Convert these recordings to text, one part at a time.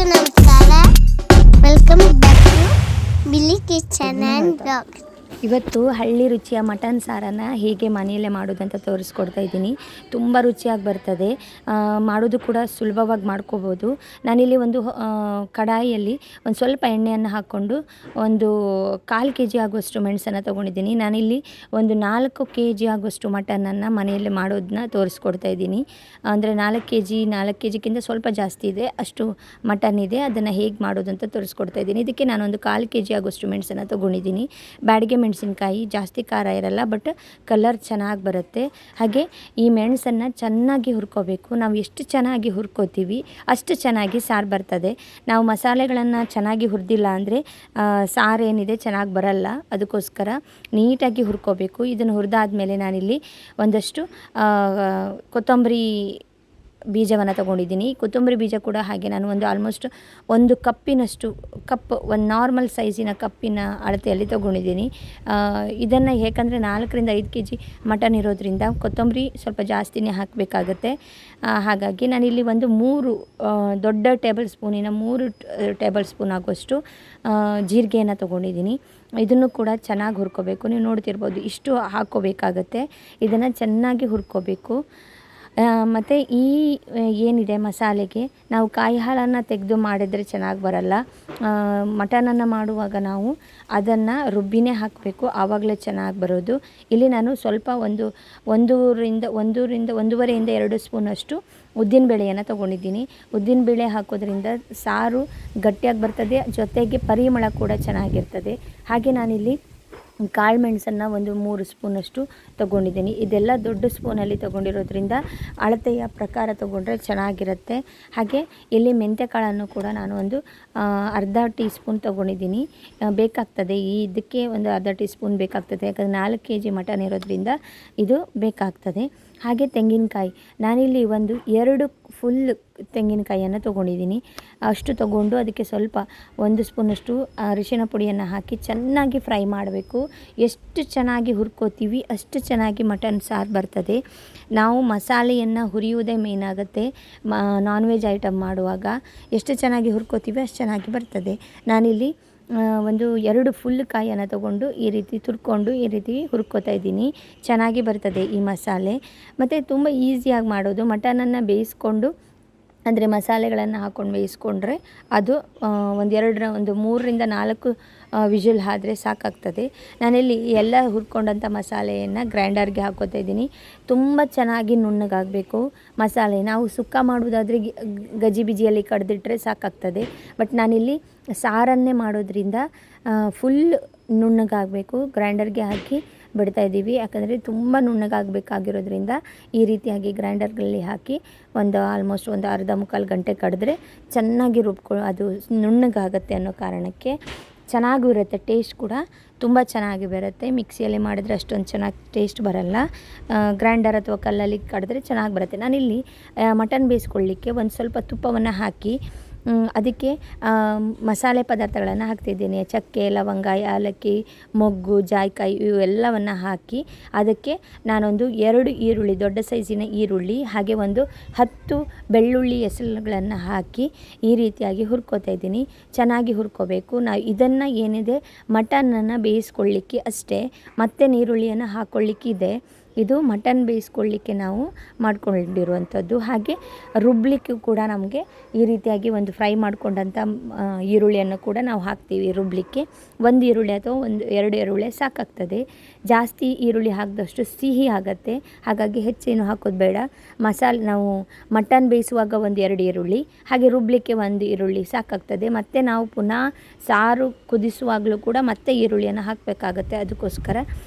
ಎಲ್ರಿಗೂ ನಮಸ್ಕಾರ. Welcome back to Billi Kitchen and Blog. ಇವತ್ತು ಹಳ್ಳಿ ರುಚಿಯ ಮಟನ್ ಸಾರನ್ನು ಹೇಗೆ ಮನೆಯಲ್ಲೇ ಮಾಡೋದಂತ ತೋರಿಸ್ಕೊಡ್ತಾ ಇದ್ದೀನಿ. ತುಂಬ ರುಚಿಯಾಗಿ ಬರ್ತದೆ, ಮಾಡೋದು ಕೂಡ ಸುಲಭವಾಗಿ ಮಾಡ್ಕೋಬೋದು. ನಾನಿಲ್ಲಿ ಒಂದು ಕಡಾಯಿಯಲ್ಲಿ ಒಂದು ಸ್ವಲ್ಪ ಎಣ್ಣೆಯನ್ನು ಹಾಕ್ಕೊಂಡು ಒಂದು 1/4 kg ಆಗುವಷ್ಟು ಮೆಣಸನ್ನು ತೊಗೊಂಡಿದ್ದೀನಿ. ನಾನಿಲ್ಲಿ ಒಂದು 4 kg ಆಗುವಷ್ಟು ಮಟನನ್ನು ಮನೆಯಲ್ಲೇ ಮಾಡೋದನ್ನ ತೋರಿಸ್ಕೊಡ್ತಾ ಇದ್ದೀನಿ. ಅಂದರೆ 4 kgಕ್ಕಿಂತ ಸ್ವಲ್ಪ ಜಾಸ್ತಿ ಇದೆ, ಅಷ್ಟು ಮಟನ್ ಇದೆ. ಅದನ್ನು ಹೇಗೆ ಮಾಡೋದು ಅಂತ ತೋರಿಸ್ಕೊಡ್ತಾ ಇದ್ದೀನಿ. ಇದಕ್ಕೆ ನಾನೊಂದು 1/4 kg ಆಗುವಷ್ಟು ಮೆಣಸನ್ನು ತೊಗೊಂಡಿದ್ದೀನಿ. ಬ್ಯಾಡಿಗೆ ಮೆಣಸಿನ್ಕಾಯಿ ಜಾಸ್ತಿ ಖಾರ ಇರಲ್ಲ, ಬಟ್ ಕಲರ್ ಚೆನ್ನಾಗಿ ಬರುತ್ತೆ. ಹಾಗೆ ಈ ಮೆಣಸನ್ನು ಚೆನ್ನಾಗಿ ಹುರ್ಕೋಬೇಕು. ನಾವು ಎಷ್ಟು ಚೆನ್ನಾಗಿ ಹುರ್ಕೋತೀವಿ ಅಷ್ಟು ಚೆನ್ನಾಗಿ ಸಾರು ಬರ್ತದೆ. ನಾವು ಮಸಾಲೆಗಳನ್ನು ಚೆನ್ನಾಗಿ ಹುರಿದಿಲ್ಲ ಅಂದರೆ ಸಾರು ಏನಿದೆ ಚೆನ್ನಾಗಿ ಬರಲ್ಲ. ಅದಕ್ಕೋಸ್ಕರ ನೀಟಾಗಿ ಹುರ್ಕೋಬೇಕು. ಇದನ್ನು ಹುರಿದಾದ್ಮೇಲೆ ನಾನಿಲ್ಲಿ ಒಂದಷ್ಟು ಕೊತ್ತಂಬರಿ ಬೀಜವನ್ನು ತೊಗೊಂಡಿದ್ದೀನಿ. ಕೊತ್ತಂಬರಿ ಬೀಜ ಕೂಡ ಹಾಗೆ ನಾನು ಒಂದು ಆಲ್ಮೋಸ್ಟ್ ಒಂದು ಕಪ್ಪಿನಷ್ಟು ಒಂದು ನಾರ್ಮಲ್ ಸೈಜಿನ ಕಪ್ಪಿನ ಅಳತೆಯಲ್ಲಿ ತೊಗೊಂಡಿದ್ದೀನಿ. ಇದನ್ನು ಏಕೆಂದರೆ 4ರಿಂದ 5 kg ಮಟನ್ ಇರೋದ್ರಿಂದ ಕೊತ್ತಂಬರಿ ಸ್ವಲ್ಪ ಜಾಸ್ತಿನೇ ಹಾಕಬೇಕಾಗತ್ತೆ. ಹಾಗಾಗಿ ನಾನಿಲ್ಲಿ ಒಂದು 3 ದೊಡ್ಡ ಟೇಬಲ್ ಸ್ಪೂನಿನ 3 ಟೇಬಲ್ ಸ್ಪೂನ್ ಆಗುವಷ್ಟು ಜೀರಿಗೆಯನ್ನು ತೊಗೊಂಡಿದ್ದೀನಿ. ಇದನ್ನು ಕೂಡ ಚೆನ್ನಾಗಿ ಹುರ್ಕೋಬೇಕು. ನೀವು ನೋಡ್ತಿರ್ಬೋದು, ಇಷ್ಟು ಹಾಕ್ಕೋಬೇಕಾಗತ್ತೆ. ಇದನ್ನು ಚೆನ್ನಾಗಿ ಹುರ್ಕೋಬೇಕು. ಮತ್ತು ಈ ಏನಿದೆ ಮಸಾಲೆಗೆ ನಾವು ಕಾಯಿ ಹಾಲನ್ನು ತೆಗೆದು ಮಾಡಿದರೆ ಚೆನ್ನಾಗಿ ಬರಲ್ಲ. ಮಟನನ್ನು ಮಾಡುವಾಗ ನಾವು ಅದನ್ನು ರುಬ್ಬಿನೇ ಹಾಕಬೇಕು, ಆವಾಗಲೇ ಚೆನ್ನಾಗಿ ಬರೋದು. ಇಲ್ಲಿ ನಾನು ಸ್ವಲ್ಪ ಒಂದೂವರೆಯಿಂದ 2 ಸ್ಪೂನಷ್ಟು ಉದ್ದಿನಬೇಳೆಯನ್ನು ತೊಗೊಂಡಿದ್ದೀನಿ. ಉದ್ದಿನಬೇಳೆ ಹಾಕೋದ್ರಿಂದ ಸಾರು ಗಟ್ಟಿಯಾಗಿ ಬರ್ತದೆ, ಜೊತೆಗೆ ಪರಿಮಳ ಕೂಡ ಚೆನ್ನಾಗಿರ್ತದೆ. ಹಾಗೆ ನಾನಿಲ್ಲಿ ಕಾಳು ಮೆಣಸನ್ನು ಒಂದು 3 ಸ್ಪೂನಷ್ಟು ತೊಗೊಂಡಿದ್ದೀನಿ. ಇದೆಲ್ಲ ದೊಡ್ಡ ಸ್ಪೂನಲ್ಲಿ ತೊಗೊಂಡಿರೋದ್ರಿಂದ ಅಳತೆಯ ಪ್ರಕಾರ ತೊಗೊಂಡ್ರೆ ಚೆನ್ನಾಗಿರುತ್ತೆ. ಹಾಗೆ ಇಲ್ಲಿ ಮೆಂತ್ಯ ಕಾಳನ್ನು ಕೂಡ ನಾನು ಒಂದು ಅರ್ಧ ಟೀ ಸ್ಪೂನ್ ತೊಗೊಂಡಿದ್ದೀನಿ. ಬೇಕಾಗ್ತದೆ, ಇದಕ್ಕೆ ಒಂದು ಅರ್ಧ ಟೀ ಸ್ಪೂನ್ ಬೇಕಾಗ್ತದೆ, ಯಾಕಂದರೆ 4 kg ಮಟನ್ ಇರೋದ್ರಿಂದ ಇದು ಬೇಕಾಗ್ತದೆ. ಹಾಗೆ ತೆಂಗಿನಕಾಯಿ ನಾನಿಲ್ಲಿ ಒಂದು 2 ಫುಲ್ ತೆಂಗಿನಕಾಯಿಯನ್ನು ತೊಗೊಂಡಿದ್ದೀನಿ. ಅಷ್ಟು ತೊಗೊಂಡು ಅದಕ್ಕೆ ಸ್ವಲ್ಪ 1 ಸ್ಪೂನಷ್ಟು ಅರಿಶಿಣ ಪುಡಿಯನ್ನು ಹಾಕಿ ಚೆನ್ನಾಗಿ ಫ್ರೈ ಮಾಡಬೇಕು. ಎಷ್ಟು ಚೆನ್ನಾಗಿ ಹುರ್ಕೋತೀವಿ ಅಷ್ಟು ಚೆನ್ನಾಗಿ ಮಟನ್ ಸಾರು ಬರ್ತದೆ. ನಾವು ಮಸಾಲೆಯನ್ನು ಹುರಿಯುವುದೇ ಮೇನ್ ಆಗುತ್ತೆ. ನಾನ್ ವೆಜ್ ಐಟಮ್ ಮಾಡುವಾಗ ಎಷ್ಟು ಚೆನ್ನಾಗಿ ಹುರ್ಕೋತೀವಿ ಅಷ್ಟು ಚೆನ್ನಾಗಿ ಬರ್ತದೆ. ನಾನಿಲ್ಲಿ ಒಂದು 2 ಫುಲ್ ಕಾಯಿಯನ್ನು ತೊಗೊಂಡು ಈ ರೀತಿ ತುರ್ಕೊಂಡು ಈ ರೀತಿ ಹುರ್ಕೋತಾ ಇದ್ದೀನಿ. ಚೆನ್ನಾಗಿ ಬರ್ತದೆ ಈ ಮಸಾಲೆ. ಮತ್ತು ತುಂಬ ಈಸಿಯಾಗಿ ಮಾಡೋದು. ಮಟನನ್ನು ಬೇಯಿಸ್ಕೊಂಡು ಅಂದರೆ ಮಸಾಲೆಗಳನ್ನು ಹಾಕ್ಕೊಂಡು ಬೇಯಿಸ್ಕೊಂಡ್ರೆ ಅದು ಒಂದು 3ರಿಂದ 4 ವಿಷಲ್ ಆದರೆ ಸಾಕಾಗ್ತದೆ. ನಾನಿಲ್ಲಿ ಎಲ್ಲ ಹುರ್ಕೊಂಡಂಥ ಮಸಾಲೆಯನ್ನು ಗ್ರೈಂಡರ್ಗೆ ಹಾಕೋತಾ ಇದ್ದೀನಿ. ತುಂಬ ಚೆನ್ನಾಗಿ ನುಣ್ಣಗಾಗಬೇಕು ಮಸಾಲೆ. ನಾವು ಸುಕ್ಕ ಮಾಡುವುದಾದರೆ ಗಜಿಬಿಜಿಯಲ್ಲಿ ಕಡ್ದಿಟ್ರೆ ಸಾಕಾಗ್ತದೆ. ಬಟ್ ನಾನಿಲ್ಲಿ ಸಾರನ್ನೇ ಮಾಡೋದ್ರಿಂದ ಫುಲ್ ನುಣ್ಣಗಾಗಬೇಕು. ಗ್ರೈಂಡರ್ಗೆ ಹಾಕಿ ಬಿಡ್ತಾ ಇದ್ದೀವಿ, ಯಾಕಂದರೆ ತುಂಬ ನುಣ್ಣಗಾಗಬೇಕಾಗಿರೋದ್ರಿಂದ ಈ ರೀತಿಯಾಗಿ ಗ್ರೈಂಡರ್ಗಳಲ್ಲಿ ಹಾಕಿ ಆಲ್ಮೋಸ್ಟ್ ಒಂದು ಅರ್ಧ ಮುಕ್ಕಾಲು ಗಂಟೆ ಕಡಿದ್ರೆ ಚೆನ್ನಾಗಿ ಅದು ನುಣ್ಣಗಾಗತ್ತೆ ಅನ್ನೋ ಕಾರಣಕ್ಕೆ. ಚೆನ್ನಾಗೂ ಇರುತ್ತೆ, ಟೇಸ್ಟ್ ಕೂಡ ತುಂಬ ಚೆನ್ನಾಗಿ ಬರುತ್ತೆ. ಮಿಕ್ಸಿಯಲ್ಲಿ ಮಾಡಿದರೆ ಅಷ್ಟೊಂದು ಚೆನ್ನಾಗಿ ಟೇಸ್ಟ್ ಬರಲ್ಲ. ಗ್ರೈಂಡರ್ ಅಥವಾ ಕಲ್ಲಲ್ಲಿ ಕಡಿದ್ರೆ ಚೆನ್ನಾಗಿ ಬರುತ್ತೆ. ನಾನಿಲ್ಲಿ ಮಟನ್ ಬೇಯಿಸ್ಕೊಳ್ಳಿಕ್ಕೆ ಒಂದು ಸ್ವಲ್ಪ ತುಪ್ಪವನ್ನು ಹಾಕಿ ಅದಕ್ಕೆ ಮಸಾಲೆ ಪದಾರ್ಥಗಳನ್ನು ಹಾಕ್ತಿದ್ದೀನಿ. ಚಕ್ಕೆ, ಲವಂಗ, ಏಲಕ್ಕಿ, ಮೊಗ್ಗು, ಜಾಯಿಕಾಯಿ ಇವೆಲ್ಲವನ್ನು ಹಾಕಿ ಅದಕ್ಕೆ ನಾನೊಂದು 2 ಈರುಳ್ಳಿ, ದೊಡ್ಡ ಸೈಜಿನ ಈರುಳ್ಳಿ, ಹಾಗೆ ಒಂದು 10 ಬೆಳ್ಳುಳ್ಳಿ ಎಸಳುಗಳನ್ನು ಹಾಕಿ ಈ ರೀತಿಯಾಗಿ ಹುರ್ಕೋತಾ ಇದ್ದೀನಿ. ಚೆನ್ನಾಗಿ ಹುರ್ಕೋಬೇಕು. ನಾವು ಇದನ್ನು ಏನಿದೆ ಮಟನನ್ನು ಬೇಯಿಸ್ಕೊಳ್ಳಿಕ್ಕೆ ಅಷ್ಟೇ, ಮತ್ತೆ ನೀರುಳ್ಳಿಯನ್ನು ಹಾಕ್ಕೊಳ್ಳಿಕ್ಕಿದೆ. ಇದು ಮಟನ್ ಬೇಯಿಸ್ಕೊಳ್ಳಿಕ್ಕೆ ನಾವು ಮಾಡ್ಕೊಂಡಿರುವಂಥದ್ದು. ಹಾಗೆ ರುಬ್ಲಿಕ್ಕೂ ಕೂಡ ನಮಗೆ ಈ ರೀತಿಯಾಗಿ ಒಂದು ಫ್ರೈ ಮಾಡ್ಕೊಂಡಂಥ ಈರುಳ್ಳಿಯನ್ನು ಕೂಡ ನಾವು ಹಾಕ್ತೀವಿ ರುಬ್ಲಿಕ್ಕೆ. 1 ಈರುಳ್ಳಿ ಅಥವಾ 2 ಈರುಳ್ಳಿ ಸಾಕಾಗ್ತದೆ. ಜಾಸ್ತಿ ಈರುಳ್ಳಿ ಹಾಕಿದಷ್ಟು ಸಿಹಿ ಆಗುತ್ತೆ, ಹಾಗಾಗಿ ಹೆಚ್ಚೇನು ಹಾಕೋದು ಬೇಡ. ನಾವು ಮಟನ್ ಬೇಯಿಸುವಾಗ 2 ಈರುಳ್ಳಿ, ಹಾಗೆ ರುಬ್ಲಿಕ್ಕೆ 1 ಈರುಳ್ಳಿ ಸಾಕಾಗ್ತದೆ. ಮತ್ತು ನಾವು ಪುನಃ ಸಾರು ಕುದಿಸುವಾಗಲೂ ಕೂಡ ಮತ್ತೆ ಈರುಳ್ಳಿಯನ್ನು ಹಾಕಬೇಕಾಗತ್ತೆ. ಅದಕ್ಕೋಸ್ಕರ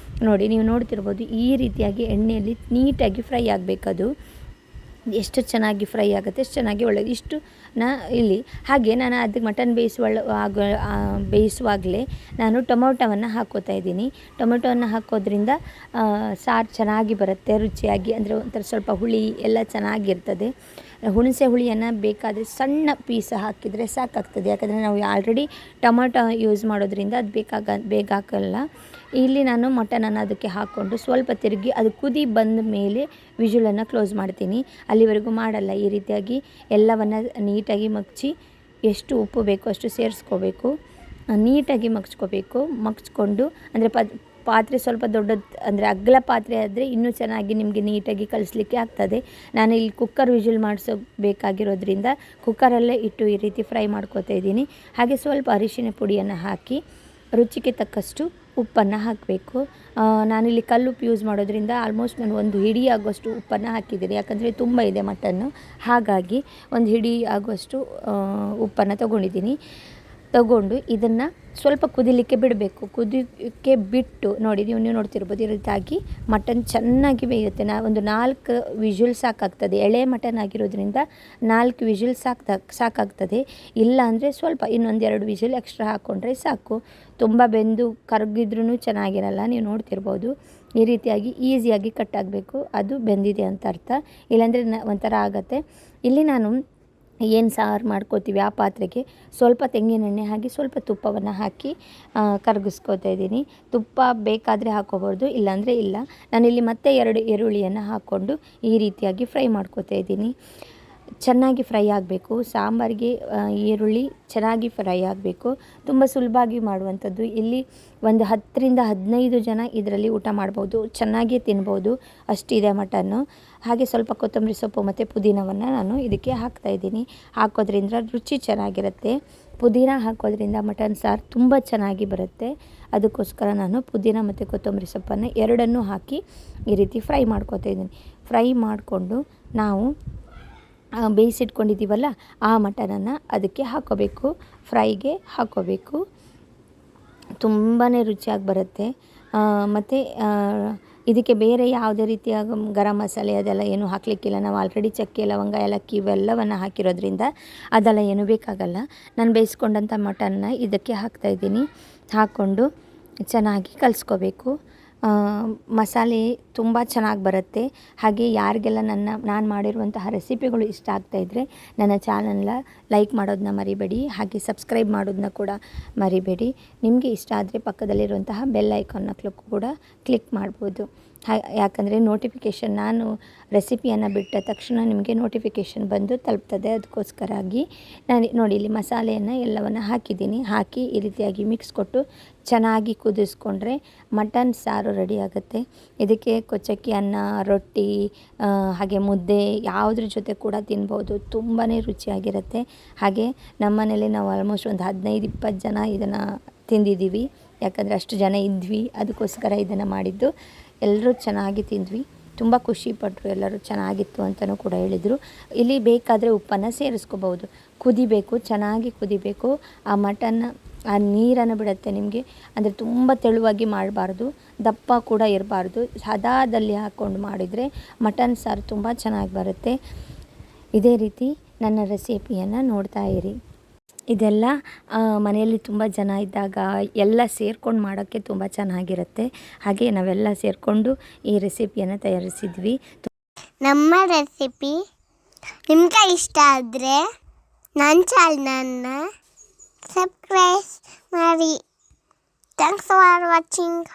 ನೋಡಿ, ನೀವು ನೋಡ್ತಿರ್ಬೋದು ಈ ರೀತಿಯಾಗಿ ಎಣ್ಣೆಯಲ್ಲಿ ನೀಟಾಗಿ ಫ್ರೈ ಆಗಬೇಕದು. ಎಷ್ಟು ಚೆನ್ನಾಗಿ ಫ್ರೈ ಆಗುತ್ತೆ ಅಷ್ಟು ಚೆನ್ನಾಗಿ ಒಳ್ಳೆಯದು. ಇಷ್ಟು ಇಲ್ಲಿ ಹಾಗೆ ನಾನು ಅದಕ್ಕೆ ಮಟನ್ ಬೇಯಿಸುವಾಗಲೇ ನಾನು ಟೊಮೊಟೊವನ್ನು ಹಾಕ್ಕೋತಾ ಇದ್ದೀನಿ. ಟೊಮೊಟೊವನ್ನು ಹಾಕೋದ್ರಿಂದ ಸಾರು ಚೆನ್ನಾಗಿ ಬರುತ್ತೆ, ರುಚಿಯಾಗಿ. ಅಂದರೆ ಒಂಥರ ಸ್ವಲ್ಪ ಹುಳಿ ಎಲ್ಲ ಚೆನ್ನಾಗಿರ್ತದೆ. ಹುಣಸೆ ಹುಳಿಯನ್ನು ಬೇಕಾದರೆ ಸಣ್ಣ ಪೀಸ್ ಹಾಕಿದರೆ ಸಾಕಾಗ್ತದೆ, ಯಾಕಂದರೆ ನಾವು ಆಲ್ರೆಡಿ ಟೊಮೊಟೊ ಯೂಸ್ ಮಾಡೋದ್ರಿಂದ ಅದು ಬೇಗ ಹಾಕಲ್ಲ. ಇಲ್ಲಿ ನಾನು ಮಟನನ್ನು ಅದಕ್ಕೆ ಹಾಕ್ಕೊಂಡು ಸ್ವಲ್ಪ ತಿರುಗಿ ಅದು ಕುದಿ ಬಂದ ಮೇಲೆ ವಿಷಲನ್ನು ಕ್ಲೋಸ್ ಮಾಡ್ತೀನಿ. ಅಲ್ಲಿವರೆಗೂ ಮಾಡಲ್ಲ. ಈ ರೀತಿಯಾಗಿ ಎಲ್ಲವನ್ನು ನೀಟಾಗಿ ಮಗ್ಚಿ ಎಷ್ಟು ಉಪ್ಪು ಬೇಕೋ ಅಷ್ಟು ಸೇರಿಸ್ಕೋಬೇಕು. ನೀಟಾಗಿ ಮಗ್ಚ್ಕೊಂಡು ಅಂದರೆ ಪಾತ್ರೆ ಸ್ವಲ್ಪ ದೊಡ್ಡದು ಅಂದರೆ ಅಗಲ ಪಾತ್ರೆ ಆದರೆ ಇನ್ನೂ ಚೆನ್ನಾಗಿ ನಿಮಗೆ ನೀಟಾಗಿ ಕಲಿಸ್ಲಿಕ್ಕೆ ಆಗ್ತದೆ. ನಾನು ಇಲ್ಲಿ ಕುಕ್ಕರ್ ವಿಜಿಲ್ ಮಾಡಿಸೋಬೇಕಾಗಿರೋದ್ರಿಂದ ಕುಕ್ಕರಲ್ಲೇ ಇಟ್ಟು ಈ ರೀತಿ ಫ್ರೈ ಮಾಡ್ಕೋತಾ ಇದ್ದೀನಿ. ಹಾಗೆ ಸ್ವಲ್ಪ ಅರಿಶಿನ ಪುಡಿಯನ್ನು ಹಾಕಿ ರುಚಿಗೆ ತಕ್ಕಷ್ಟು ಉಪ್ಪನ್ನು ಹಾಕಬೇಕು. ನಾನಿಲ್ಲಿ ಕಲ್ಲುಪ್ಪು ಯೂಸ್ ಮಾಡೋದ್ರಿಂದ ಆಲ್ಮೋಸ್ಟ್ ನಾನು ಒಂದು ಹಿಡಿ ಆಗುವಷ್ಟು ಉಪ್ಪನ್ನು ಹಾಕಿದ್ದೀನಿ, ಯಾಕಂದರೆ ತುಂಬ ಇದೆ ಮಟನ್ನು, ಹಾಗಾಗಿ ಒಂದು ಹಿಡಿ ಆಗುವಷ್ಟು ಉಪ್ಪನ್ನು ತಗೊಂಡು ಇದನ್ನು ಸ್ವಲ್ಪ ಕುದಿಲಿಕ್ಕೆ ಬಿಡಬೇಕು. ಕುದಿಲಿಕ್ಕೆ ಬಿಟ್ಟು ನೋಡಿ, ನೀವು ನೋಡ್ತಿರ್ಬೋದು ಈ ರೀತಿಯಾಗಿ ಮಟನ್ ಚೆನ್ನಾಗಿ ಬೇಯುತ್ತೆ. ಒಂದು 4 ವಿಷಲ್ ಸಾಕಾಗ್ತದೆ. ಎಳೆ ಮಟನ್ ಆಗಿರೋದ್ರಿಂದ 4 ವಿಷಲ್ ಸಾಕಾಗ್ತದೆ. ಇಲ್ಲ ಅಂದರೆ ಸ್ವಲ್ಪ ಇನ್ನೊಂದು 2 ವಿಷಲ್ ಎಕ್ಸ್ಟ್ರಾ ಹಾಕ್ಕೊಂಡ್ರೆ ಸಾಕು. ತುಂಬ ಬೆಂದು ಕರಗಿದ್ರೂ ಚೆನ್ನಾಗಿರಲ್ಲ. ನೀವು ನೋಡ್ತಿರ್ಬೋದು ಈ ರೀತಿಯಾಗಿ ಈಸಿಯಾಗಿ ಕಟ್ ಆಗಬೇಕು, ಅದು ಬೆಂದಿದೆ ಅಂತ ಅರ್ಥ. ಇಲ್ಲಾಂದರೆ ಒಂಥರ ಆಗುತ್ತೆ. ಇಲ್ಲಿ ನಾನು ಏನು ಸಾರು ಮಾಡ್ಕೋತೀವಿ ಆ ಪಾತ್ರೆಗೆ ಸ್ವಲ್ಪ ತೆಂಗಿನೆಣ್ಣೆ ಹಾಕಿ ಸ್ವಲ್ಪ ತುಪ್ಪವನ್ನು ಹಾಕಿ ಕರಗಿಸ್ಕೋತಾ ಇದ್ದೀನಿ. ತುಪ್ಪ ಬೇಕಾದರೆ ಹಾಕ್ಕೋಬೋದು, ಇಲ್ಲಾಂದರೆ ಇಲ್ಲ. ನಾನಿಲ್ಲಿ ಮತ್ತೆ 2 ಈರುಳ್ಳಿಯನ್ನು ಹಾಕ್ಕೊಂಡು ಈ ರೀತಿಯಾಗಿ ಫ್ರೈ ಮಾಡ್ಕೋತಾ ಇದ್ದೀನಿ. ಚೆನ್ನಾಗಿ ಫ್ರೈ ಆಗಬೇಕು. ಸಾಂಬಾರಿಗೆ ಈರುಳ್ಳಿ ಚೆನ್ನಾಗಿ ಫ್ರೈ ಆಗಬೇಕು. ತುಂಬ ಸುಲಭವಾಗಿ ಮಾಡುವಂಥದ್ದು. ಇಲ್ಲಿ ಒಂದು 10ರಿಂದ 15 ಜನ ಇದರಲ್ಲಿ ಊಟ ಮಾಡ್ಬೋದು, ಚೆನ್ನಾಗಿ ತಿನ್ಬೋದು, ಅಷ್ಟಿದೆ ಮಟನ್ನು. ಹಾಗೆ ಸ್ವಲ್ಪ ಕೊತ್ತಂಬರಿ ಸೊಪ್ಪು ಮತ್ತು ಪುದೀನವನ್ನು ನಾನು ಇದಕ್ಕೆ ಹಾಕ್ತಾಯಿದ್ದೀನಿ. ಹಾಕೋದ್ರಿಂದ ರುಚಿ ಚೆನ್ನಾಗಿರುತ್ತೆ. ಪುದೀನ ಹಾಕೋದ್ರಿಂದ ಮಟನ್ ಸಾರು ತುಂಬ ಚೆನ್ನಾಗಿ ಬರುತ್ತೆ. ಅದಕ್ಕೋಸ್ಕರ ನಾನು ಪುದೀನ ಮತ್ತು ಕೊತ್ತಂಬರಿ ಸೊಪ್ಪನ್ನು ಎರಡನ್ನೂ ಹಾಕಿ ಈ ರೀತಿ ಫ್ರೈ ಮಾಡ್ಕೋತಾ ಇದ್ದೀನಿ. ಫ್ರೈ ಮಾಡಿಕೊಂಡು ನಾವು ಬೇಯಿಸಿಟ್ಕೊಂಡಿದ್ದೀವಲ್ಲ ಆ ಮಟನನ್ನು ಅದಕ್ಕೆ ಹಾಕ್ಕೋಬೇಕು, ಫ್ರೈಗೆ ಹಾಕ್ಕೋಬೇಕು. ತುಂಬಾ ರುಚಿಯಾಗಿ ಬರುತ್ತೆ. ಮತ್ತು ಇದಕ್ಕೆ ಬೇರೆ ಯಾವುದೇ ರೀತಿಯ ಗರಂ ಮಸಾಲೆ ಅದೆಲ್ಲ ಏನೂ ಹಾಕಲಿಕ್ಕಿಲ್ಲ. ನಾವು ಆಲ್ರೆಡಿ ಚಕ್ಕೆ, ಲವಂಗ, ಏಲಕ್ಕಿ ಇವೆಲ್ಲವನ್ನು ಹಾಕಿರೋದ್ರಿಂದ ಅದೆಲ್ಲ ಏನೂ ಬೇಕಾಗಲ್ಲ. ನಾನು ಬೇಯಿಸ್ಕೊಂಡಂಥ ಮಟನ್ನ ಇದಕ್ಕೆ ಹಾಕ್ತಾಯಿದ್ದೀನಿ. ಹಾಕ್ಕೊಂಡು ಚೆನ್ನಾಗಿ ಕಲಿಸ್ಕೋಬೇಕು. ಮಸಾಲೆ ತುಂಬ ಚೆನ್ನಾಗಿ ಬರುತ್ತೆ. ಹಾಗೆ ಯಾರಿಗೆಲ್ಲ ನಾನು ಮಾಡಿರುವಂತಹ ರೆಸಿಪಿಗಳು ಇಷ್ಟ ಆಗ್ತಾಯಿದ್ರೆ ನನ್ನ ಚಾನಲ್ನ ಲೈಕ್ ಮಾಡೋದನ್ನ ಮರಿಬೇಡಿ. ಹಾಗೆ ಸಬ್ಸ್ಕ್ರೈಬ್ ಮಾಡೋದನ್ನ ಕೂಡ ಮರಿಬೇಡಿ. ನಿಮಗೆ ಇಷ್ಟ ಆದರೆ ಪಕ್ಕದಲ್ಲಿರುವಂತಹ ಬೆಲ್ ಐಕಾನ್ನ ಕೂಡ ಕ್ಲಿಕ್ ಮಾಡ್ಬೋದು. ಯಾಕಂದರೆ ನೋಟಿಫಿಕೇಷನ್, ನಾನು ರೆಸಿಪಿಯನ್ನು ಬಿಟ್ಟ ತಕ್ಷಣ ನಿಮಗೆ ನೋಟಿಫಿಕೇಷನ್ ಬಂದು ತಲುಪ್ತದೆ. ಅದಕ್ಕೋಸ್ಕರಾಗಿ ನಾನು ನೋಡಿ ಇಲ್ಲಿ ಮಸಾಲೆಯನ್ನು ಎಲ್ಲವನ್ನು ಹಾಕಿದ್ದೀನಿ. ಹಾಕಿ ಈ ರೀತಿಯಾಗಿ ಮಿಕ್ಸ್ ಕೊಟ್ಟು ಚೆನ್ನಾಗಿ ಕುದಿಸ್ಕೊಂಡ್ರೆ ಮಟನ್ ಸಾರು ರೆಡಿ ಆಗುತ್ತೆ. ಇದಕ್ಕೆ ಕೊಚ್ಚಕ್ಕಿ ಅನ್ನ, ರೊಟ್ಟಿ, ಹಾಗೆ ಮುದ್ದೆ ಯಾವುದ್ರ ಜೊತೆ ಕೂಡ ತಿನ್ಬೋದು. ತುಂಬಾ ರುಚಿಯಾಗಿರುತ್ತೆ. ಹಾಗೆ ನಮ್ಮ ಮನೇಲಿ ನಾವು ಆಲ್ಮೋಸ್ಟ್ ಒಂದು 15-20 ಜನ ಇದನ್ನು ತಿಂದಿದ್ದೀವಿ. ಯಾಕಂದರೆ ಅಷ್ಟು ಜನ ಇದ್ವಿ, ಅದಕ್ಕೋಸ್ಕರ ಇದನ್ನು ಮಾಡಿದ್ದು. ಎಲ್ಲರೂ ಚೆನ್ನಾಗಿ ತಿಂದ್ವಿ, ತುಂಬ ಖುಷಿಪಟ್ಟರು. ಎಲ್ಲರೂ ಚೆನ್ನಾಗಿತ್ತು ಅಂತಲೂ ಕೂಡ ಹೇಳಿದರು. ಇಲ್ಲಿ ಬೇಕಾದರೆ ಉಪ್ಪನ್ನು ಸೇರಿಸ್ಕೋಬೋದು. ಕುದಿಬೇಕು, ಚೆನ್ನಾಗಿ ಕುದಿಬೇಕು. ಆ ಮಟನ್ನ ಆ ನೀರನ್ನು ಬಿಡುತ್ತೆ ನಿಮಗೆ. ಅಂದರೆ ತುಂಬ ತೆಳುವಾಗಿ ಮಾಡಬಾರ್ದು, ದಪ್ಪ ಕೂಡ ಇರಬಾರ್ದು. ಹದದಲ್ಲಿ ಹಾಕ್ಕೊಂಡು ಮಾಡಿದರೆ ಮಟನ್ ಸಾರು ತುಂಬ ಚೆನ್ನಾಗಿ ಬರುತ್ತೆ. ಇದೇ ರೀತಿ ನನ್ನ ರೆಸಿಪಿಯನ್ನು ನೋಡ್ತಾ ಇರಿ. ಇದೆಲ್ಲ ಮನೆಯಲ್ಲಿ ತುಂಬ ಜನ ಇದ್ದಾಗ ಎಲ್ಲ ಸೇರ್ಕೊಂಡು ಮಾಡೋಕ್ಕೆ ತುಂಬ ಚೆನ್ನಾಗಿರುತ್ತೆ. ಹಾಗೆ ನಾವೆಲ್ಲ ಸೇರಿಕೊಂಡು ಈ ರೆಸಿಪಿಯನ್ನು ತಯಾರಿಸಿದ್ವಿ. ನಮ್ಮ ರೆಸಿಪಿ ನಿಮ್ಗೆ ಇಷ್ಟ ಆದರೆ ನನ್ನ ಚಾನಲ್ನ ಸಬ್ಸ್ಕ್ರೈಬ್ ಮಾಡಿ. Thanks for watching.